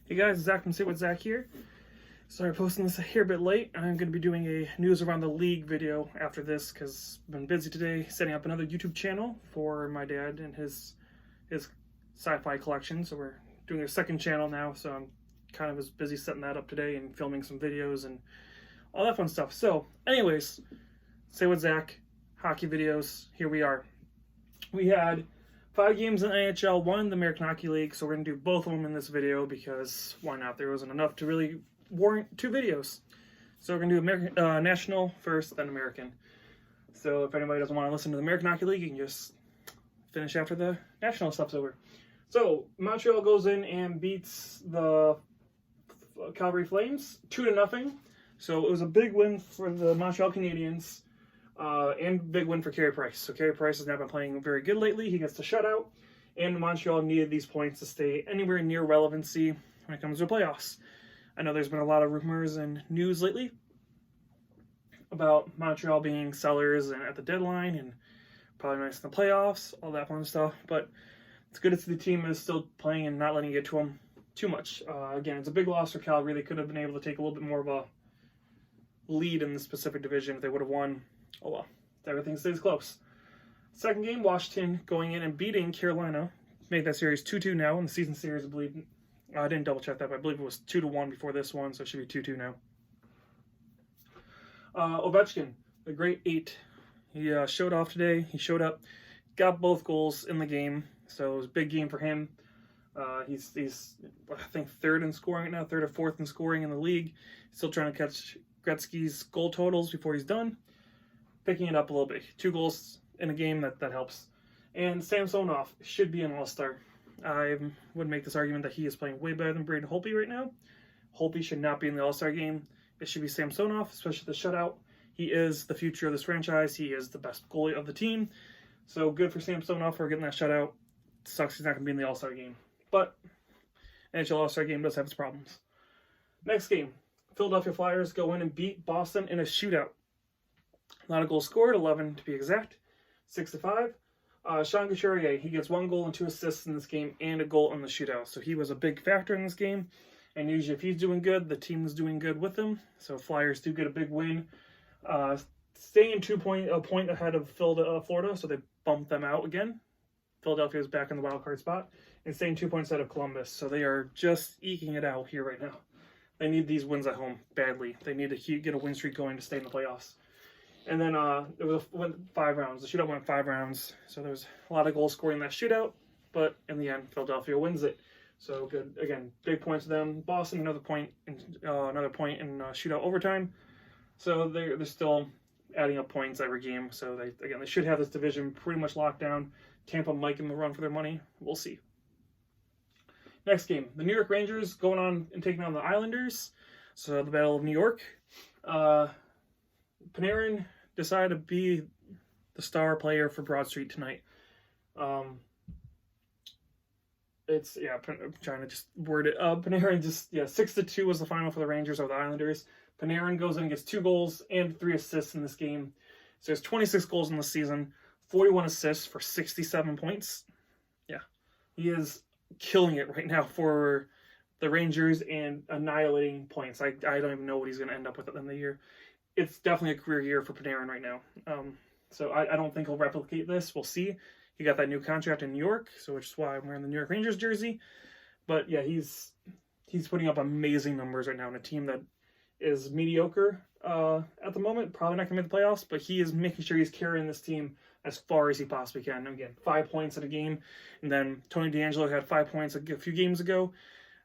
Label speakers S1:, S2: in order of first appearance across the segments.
S1: Hey guys, Zach from Sit with Zach here. Sorry, posting this here a bit late. I'm going to be doing a news around the league video after this because I've been busy today setting up another YouTube channel for my dad and his sci-fi collection. So we're doing a second channel now. So I'm kind of as busy setting that up today and filming some videos and all that fun stuff. So, anyways, Sit with Zach, hockey videos. Here we are. We had 5 games in AHL, 1 in the American Hockey League, so we're going to do both of them in this video because why not? There wasn't enough to really warrant 2 videos. So we're going to do American, National first, then American. So if anybody doesn't want to listen to the American Hockey League, you can just finish after the National stuff's over. So Montreal goes in and beats the Calgary Flames 2-0. So it was a big win for the Montreal Canadiens. And big win for Carey Price. So Carey Price has now been playing very good lately. He gets the shutout, and Montreal needed these points to stay anywhere near relevancy when it comes to playoffs. I know there's been a lot of rumors and news lately about Montreal being sellers and at the deadline and probably nice in the playoffs, all that fun stuff. But it's good to see the team is still playing and not letting it get to them too much. Again, it's a big loss for Calgary. They could have been able to take a little bit more of a lead in the specific division if they would have won. Oh well, everything stays close. Second game, Washington going in and beating Carolina. Made that series 2-2 now in the season series, I believe. I didn't double check that, but I believe it was 2-1 before this one, so it should be 2-2 now. Ovechkin, the great 8. He showed off today. He showed up, got both goals in the game, so it was a big game for him. He's I think third in scoring right now, third or fourth in scoring in the league. Still trying to catch Gretzky's goal totals before he's done. Picking it up a little bit. 2 goals in a game, that helps. And Samsonov should be an all-star. I would make this argument that he is playing way better than Braden Holtby right now. Holtby should not be in the all-star game. It should be Samsonov, especially the shutout. He is the future of this franchise. He is the best goalie of the team. So good for Samsonov for getting that shutout. Sucks he's not going to be in the all-star game. But NHL all-star game does have its problems. Next game. Philadelphia Flyers go in and beat Boston in a shootout. A lot of goals scored, 11 to be exact, 6-5. Sean Couturier, he gets 1 goal and 2 assists in this game and a goal in the shootout. So he was a big factor in this game. And usually if he's doing good, the team is doing good with him. So Flyers do get a big win. Staying a point ahead of Florida, so they bumped them out again. Philadelphia is back in the wild card spot. And staying 2 points ahead of Columbus. So they are just eking it out here right now. They need these wins at home badly. They need to get a win streak going to stay in the playoffs. And then it went 5 rounds. The shootout went 5 rounds. So there was a lot of goals scoring in that shootout. But in the end, Philadelphia wins it. So good. Again, big points to them. Boston, another point in shootout overtime. So they're still adding up points every game. So they should have this division pretty much locked down. Tampa might give them a run for their money. We'll see. Next game, the New York Rangers going on and taking on the Islanders. So the Battle of New York. Panarin decided to be the star player for Broad Street tonight. I'm trying to just word it. Panarin 6-2 was the final for the Rangers over the Islanders. Panarin goes in and gets 2 goals and 3 assists in this game. So there's 26 goals in the season, 41 assists for 67 points. Yeah, he is killing it right now for the Rangers and annihilating points. I don't even know what he's going to end up with at the end of the year. It's definitely a career year for Panarin right now. So I don't think he'll replicate this. We'll see. He got that new contract in New York, so which is why I'm wearing the New York Rangers jersey. But yeah, he's putting up amazing numbers right now in a team that is mediocre at the moment. Probably not going to make the playoffs, but he is making sure he's carrying this team as far as he possibly can. Again, 5 points in a game, and then Tony DeAngelo had 5 points a few games ago.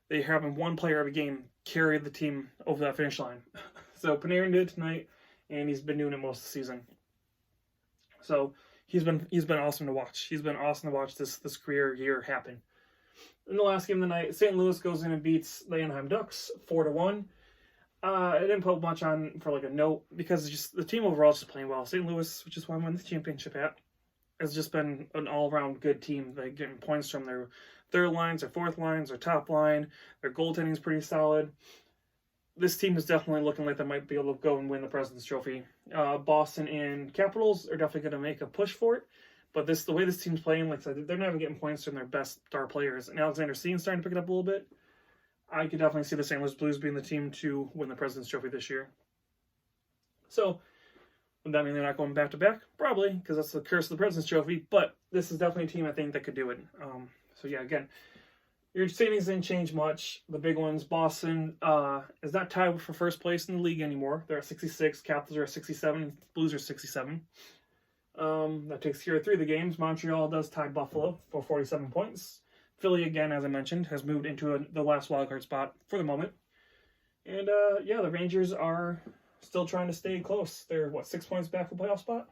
S1: They having one player every game carry the team over that finish line. So Panarin did it tonight, and he's been doing it most of the season. So he's been awesome to watch. He's been awesome to watch this career year happen. In the last game of the night, St. Louis goes in and beats the Anaheim Ducks 4-1. I didn't put much on for like a note because just the team overall is just playing well. St. Louis, which is why I won the championship at, has just been an all-around good team. They're getting points from their third lines, their fourth lines, their top line. Their goaltending is pretty solid. This team is definitely looking like they might be able to go and win the President's Trophy. Boston and Capitals are definitely going to make a push for it. But the way this team's playing, like I said, they're not even getting points from their best star players. And Alexander Steen's starting to pick it up a little bit. I could definitely see the St. Louis Blues being the team to win the President's Trophy this year. So, would that mean they're not going back-to-back? Probably, because that's the curse of the President's Trophy, but this is definitely a team I think that could do it. So yeah, again, your standings didn't change much. The big ones, Boston is not tied for first place in the league anymore. They're at 66, Capitals are at 67, Blues are 67. That takes care of 3 of the games. Montreal does tie Buffalo for 47 points. Philly, again, as I mentioned, has moved into the last wildcard spot for the moment. And, yeah, the Rangers are still trying to stay close. They're, 6 points back from the playoff spot?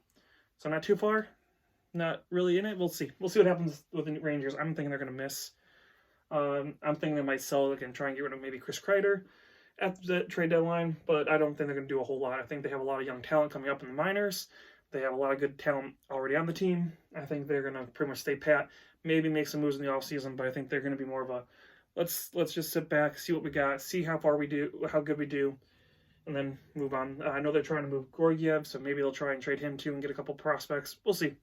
S1: So not too far. Not really in it. We'll see. We'll see what happens with the Rangers. I'm thinking they're going to miss. I'm thinking they might sell and try and get rid of maybe Chris Kreider at the trade deadline, but I don't think they're going to do a whole lot. I think they have a lot of young talent coming up in the minors. They have a lot of good talent already on the team. I think they're going to pretty much stay pat. Maybe make some moves in the offseason, but I think they're going to be more of a let's just sit back, see what we got, see how far we do, how good we do, and then move on. I know they're trying to move Georgiev, so maybe they'll try and trade him too and get a couple prospects. We'll see.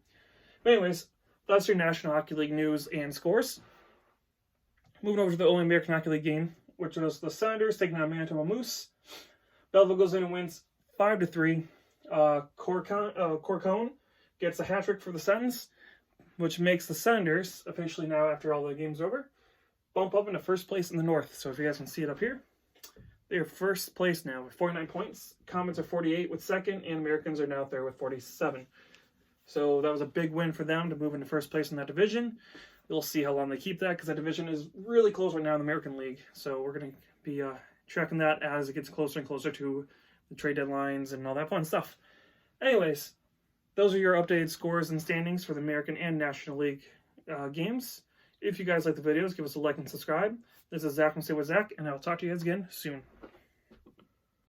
S1: But anyways, that's your National Hockey League news and scores. Moving over to the only American Hockey League game, which was the Senators taking on Manitoba Moose. Belleville goes in and wins 5-3. Corcone gets a hat trick for the Sens, which makes the Senators, officially now after all the games over, bump up into first place in the North. So if you guys can see it up here, they're first place now with 49 points. Comets are 48 with second, and Americans are now there with 47. So that was a big win for them to move into first place in that division. We'll see how long they keep that, because that division is really close right now in the American League. So we're going to be tracking that as it gets closer and closer to the trade deadlines and all that fun stuff. Anyways, those are your updated scores and standings for the American and National League games. If you guys like the videos, give us a like and subscribe. This is Zach from Stay with Zach, and I'll talk to you guys again soon.